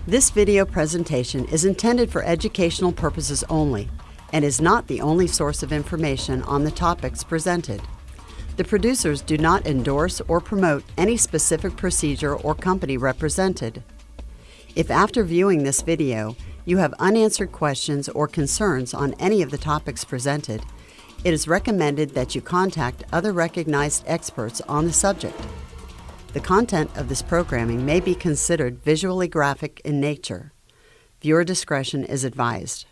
This video presentation is intended for educational purposes only and is not the only source of information on the topics presented. The producers do not endorse or promote any specific procedure or company represented. If after viewing this video you have unanswered questions or concerns on any of the topics presented, it is recommended that you contact other recognized experts on the subject. The content of this programming may be considered visually graphic in nature. Viewer discretion is advised.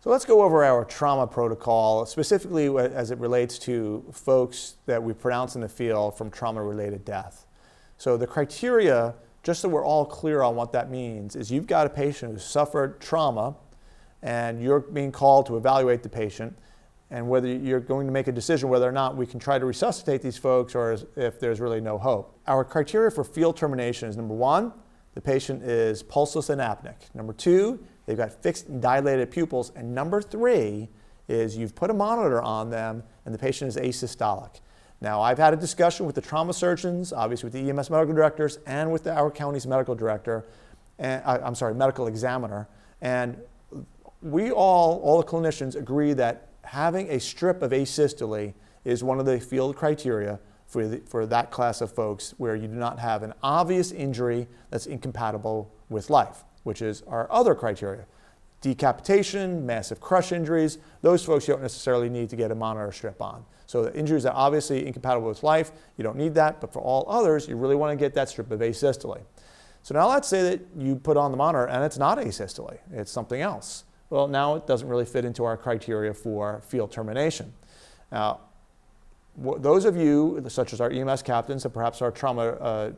So let's go over our trauma protocol, specifically as it relates to folks that we pronounce in the field from trauma-related death. So the criteria, just so we're all clear on what that means, is you've got a patient who suffered trauma and you're being called to evaluate the patient, and whether you're going to make a decision whether or not we can try to resuscitate these folks or if there's really no hope. Our criteria for field termination is: number one, the patient is pulseless and apneic. Number two, they've got fixed and dilated pupils. And number three is you've put a monitor on them and the patient is asystolic. Now, I've had a discussion with the trauma surgeons, obviously with the EMS medical directors, and with our county's medical director, medical examiner. And we all the clinicians agree that having a strip of asystole is one of the field criteria for that class of folks where you do not have an obvious injury that's incompatible with life, which is our other criteria. Decapitation, massive crush injuries, those folks you don't necessarily need to get a monitor strip on. So the injuries that are obviously incompatible with life, you don't need that, but for all others, you really want to get that strip of asystole. So now let's say that you put on the monitor and it's not asystole, it's something else. Well, now it doesn't really fit into our criteria for field termination. Now, those of you, such as our EMS captains and perhaps our trauma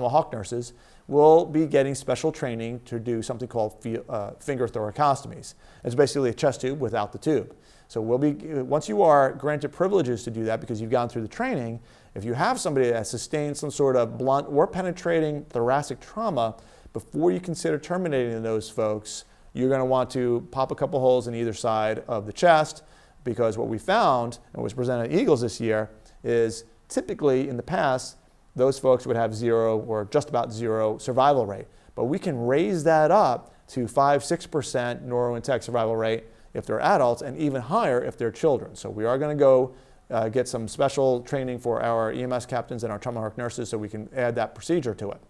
hawk nurses, will be getting special training to do something called finger thoracostomies. It's basically a chest tube without the tube. So once you are granted privileges to do that because you've gone through the training, if you have somebody that has sustained some sort of blunt or penetrating thoracic trauma, before you consider terminating those folks, you're going to want to pop a couple holes in either side of the chest, because what we found, and was presented at Eagles this year, is typically in the past, those folks would have zero or just about zero survival rate. But we can raise that up to 5–6% neurointact survival rate if they're adults, and even higher if they're children. So we are going to go get some special training for our EMS captains and our trauma hawk nurses so we can add that procedure to it.